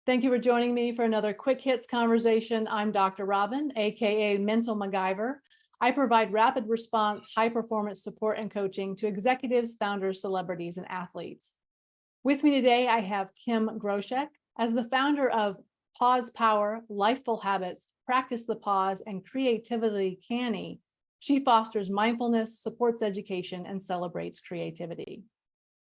Thank you for joining me for another Quick Hits conversation. I'm Dr. Robyn, aka Mental MacGyver. I provide rapid response, high performance support and coaching to executives, founders, celebrities, and athletes. With me today, I have Kim Groshek. As the founder of Pause Power, Lifeful Habits, Practice the Pause, and Creativity Canny, she fosters mindfulness, supports education, and celebrates creativity.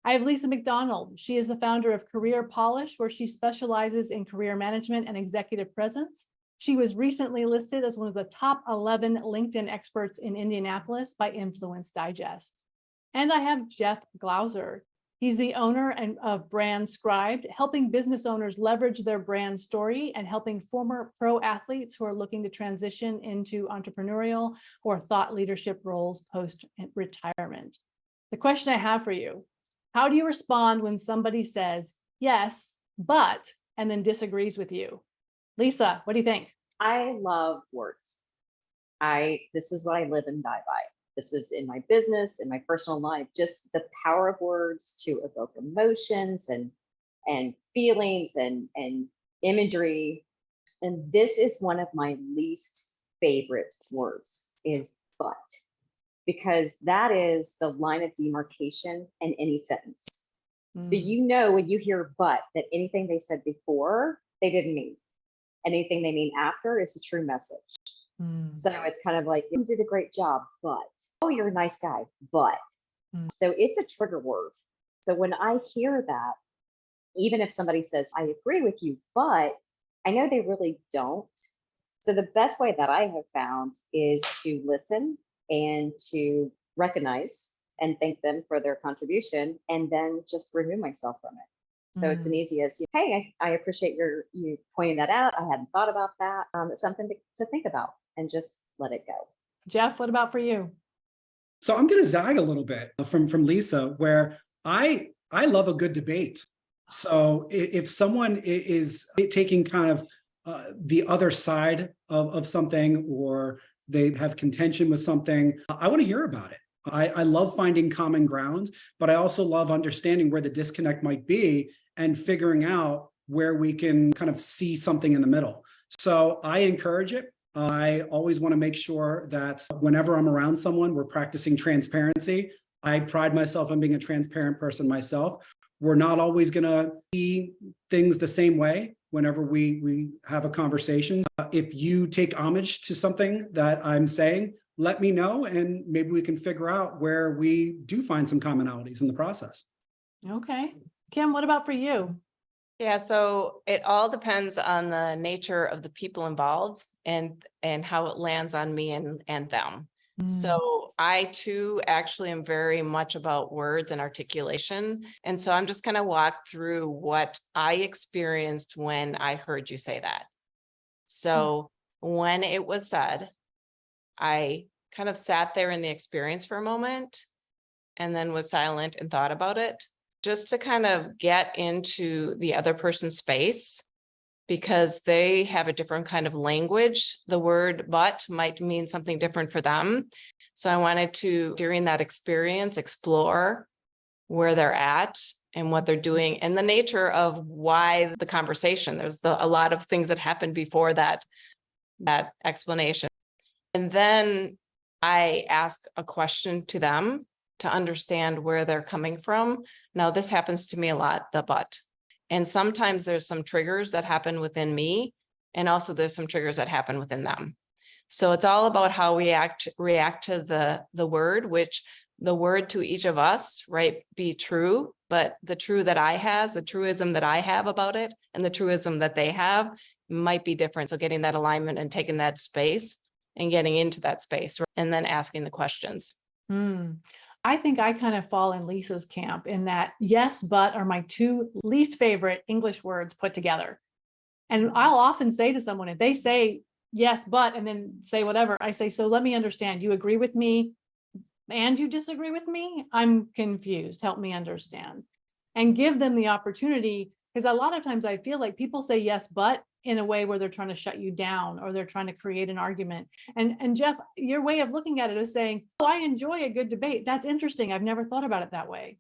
I have Lisa McDonald. She is the founder of Career Polish, where she specializes in career management and executive presence. She was recently listed as one of the top 11 LinkedIn experts in Indianapolis by Influence Digest. And I have Jeff Glauser. He's the owner of Brand Scribed, helping business owners leverage their brand story and helping former pro athletes who are looking to transition into entrepreneurial or thought leadership roles post-retirement. The question I have for you: how do you respond when somebody says, yes, but, and then disagrees with you? Lisa, what do you think? I love words. This is what I live and die by. This is in my business, in my personal life, just the power of words to evoke emotions and feelings and imagery. And this is one of my least favorite words is but, because that is the line of demarcation in any sentence. So you know when you hear but that anything they said before, they didn't mean. Anything they mean after is a true message. So it's kind of like, you did a great job, but, oh, you're a nice guy, but. So it's a trigger word. So when I hear that, even if somebody says, I agree with you, but I know they really don't. So the best way that I have found is to listen and to recognize and thank them for their contribution, and then just remove myself from it. So it's an easy as, hey, I appreciate you pointing that out. I hadn't thought about that. It's something to think about and just let it go. Jeff, what about for you? So I'm going to zag a little bit from Lisa, where I love a good debate. So if someone is taking kind of the other side of something, or they have contention with something, I want to hear about it. I love finding common ground, but I also love understanding where the disconnect might be and figuring out where we can kind of see something in the middle. So I encourage it. I always want to make sure that whenever I'm around someone, we're practicing transparency. I pride myself on being a transparent person myself. We're not always going to see things the same way whenever we have a conversation. If you take homage to something that I'm saying, let me know, and maybe we can figure out where we do find some commonalities in the process. Okay. Kim, what about for you? Yeah, so it all depends on the nature of the people involved and how it lands on me and them. So I too actually am very much about words and articulation. And so I'm just going to walk through what I experienced when I heard you say that. So when it was said, I kind of sat there in the experience for a moment and then was silent and thought about it, just to kind of get into the other person's space, because they have a different kind of language. The word but might mean something different for them. So I wanted to, during that experience, explore where they're at and what they're doing and the nature of why the conversation. There's a lot of things that happened before that explanation. And then I ask a question to them to understand where they're coming from. Now, this happens to me a lot, the but. And sometimes there's some triggers that happen within me, and also there's some triggers that happen within them. So it's all about how we react to the word, which the word to each of us, right, be true, but the truism that I have about it and the truism that they have might be different. So getting that alignment and taking that space and getting into that space, right? And then asking the questions. I think I kind of fall in Lisa's camp in that yes, but are my two least favorite English words put together. And I'll often say to someone, if they say yes, but, and then say whatever, I say, so let me understand, you agree with me and you disagree with me? I'm confused. Help me understand. And give them the opportunity, because a lot of times I feel like people say yes, but in a way where they're trying to shut you down or they're trying to create an argument. And Jeff, your way of looking at it is saying, oh, I enjoy a good debate. That's interesting. I've never thought about it that way.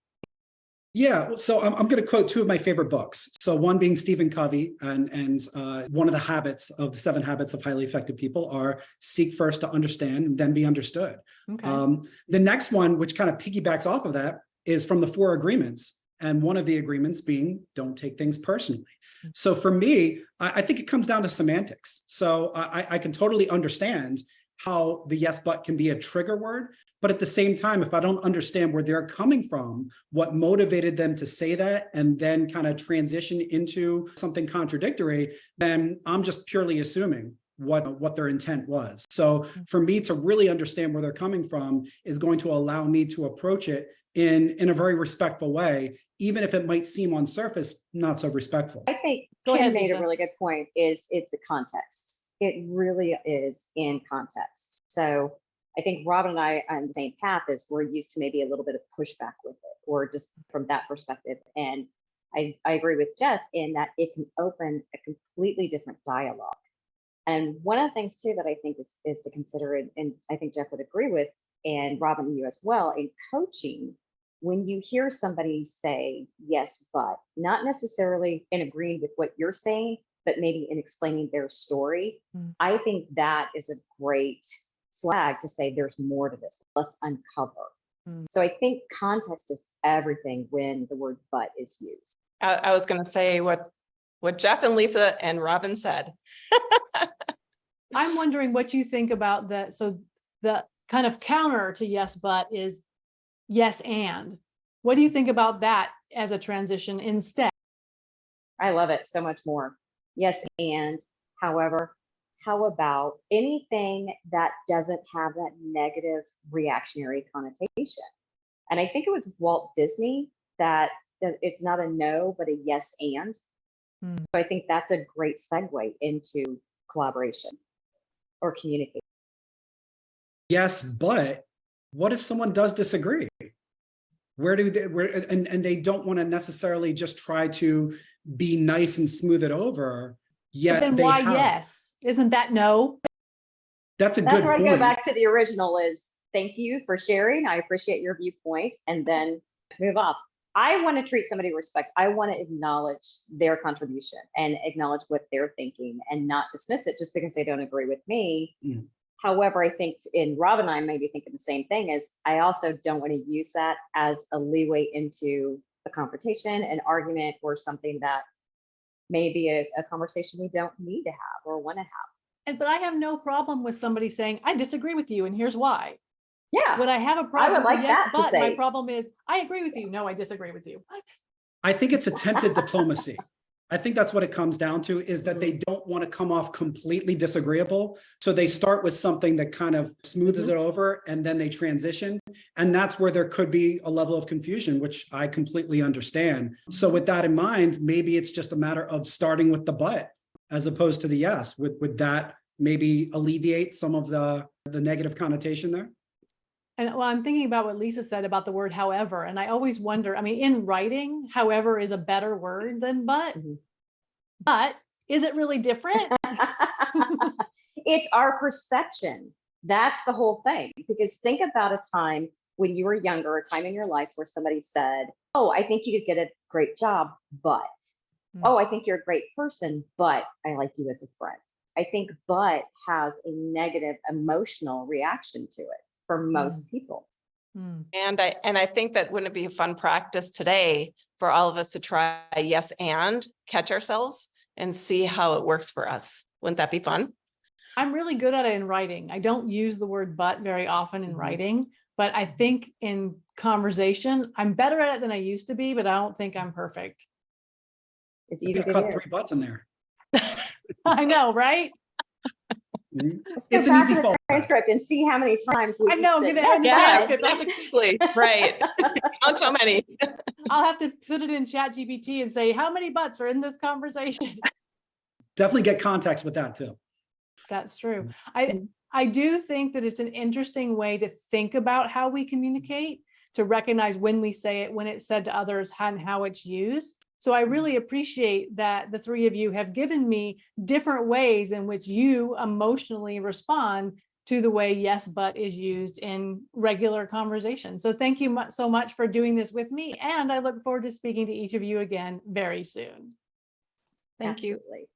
Yeah, so I'm going to quote two of my favorite books. So one being Stephen Covey, and one of the habits of the 7 habits of highly effective people are seek first to understand and then be understood. Okay. The next one, which kind of piggybacks off of that, is from the 4 agreements. And one of the agreements being don't take things personally. So for me, I think it comes down to semantics. So I can totally understand how the yes, but can be a trigger word. But at the same time, if I don't understand where they're coming from, what motivated them to say that, and then kind of transition into something contradictory, then I'm just purely assuming what their intent was. So for me to really understand where they're coming from is going to allow me to approach it in a very respectful way, even if it might seem on surface not so respectful. I think Go Kim ahead, made Lisa. a really good point, is it's a context. It really is in context. So I think Robyn and I are on the same path, as we're used to maybe a little bit of pushback with it, or just from that perspective. And I agree with Jeff in that it can open a completely different dialogue. And one of the things too that I think is to consider, and I think Jeff would agree with, and Robyn, you as well, in coaching, when you hear somebody say yes, but not necessarily in agreeing with what you're saying, but maybe in explaining their story, I think that is a great flag to say there's more to this. Let's uncover. So I think context is everything when the word but is used. I was going to say what Jeff and Lisa and Robyn said. I'm wondering what you think about that. So the kind of counter to yes, but is yes, and. What do you think about that as a transition instead? I love it so much more. Yes, and however, how about anything that doesn't have that negative reactionary connotation? And I think it was Walt Disney that it's not a no, but a yes, and. So I think that's a great segue into collaboration or communication. Yes, but what if someone does disagree? And they don't want to necessarily just try to be nice and smooth it over, yet But then they why have. yes? Isn't that no? That's a That's good where point. I go back to the original is thank you for sharing. I appreciate your viewpoint, and then move off. I want to treat somebody with respect. I want to acknowledge their contribution and acknowledge what they're thinking and not dismiss it just because they don't agree with me. However, I think in Rob and I may be thinking the same thing, is I also don't want to use that as a leeway into a confrontation, an argument, or something that may be a conversation we don't need to have or want to have. But I have no problem with somebody saying, I disagree with you, and here's why. Yeah. Would I have a problem would with like a yes, that to but my say. problem is, I agree with you. No, I disagree with you. What? I think it's attempted diplomacy. I think that's what it comes down to, is that they don't want to come off completely disagreeable. So they start with something that kind of smooths it over, and then they transition. And that's where there could be a level of confusion, which I completely understand. So with that in mind, maybe it's just a matter of starting with the but as opposed to the yes. Would that maybe alleviate some of the negative connotation there? And well, I'm thinking about what Lisa said about the word however, and I always wonder, I mean, in writing, however is a better word than but is it really different? It's our perception. That's the whole thing. Because think about a time when you were younger, a time in your life where somebody said, oh, I think you could get a great job, but, oh, I think you're a great person, but I like you as a friend. I think but has a negative emotional reaction to it for most people. And I think that wouldn't it be a fun practice today for all of us to try yes and catch ourselves and see how it works for us. Wouldn't that be fun? I'm really good at it in writing. I don't use the word but very often in writing, but I think in conversation, I'm better at it than I used to be, but I don't think I'm perfect. It's You easy could to cut do. 3 butts in there. I know, right? Let's It's go an back easy to the fallback. transcript and see how many times we I know, said, get it yes, in but. the quickly. Right. Count how many. I'll have to put it in ChatGPT and say, how many butts are in this conversation? Definitely get context with that too. That's true. I do think that it's an interesting way to think about how we communicate, to recognize when we say it, when it's said to others, and how it's used. So I really appreciate that the 3 of you have given me different ways in which you emotionally respond to the way yes, but is used in regular conversation. So thank you so much for doing this with me. And I look forward to speaking to each of you again very soon. Thank you. Absolutely.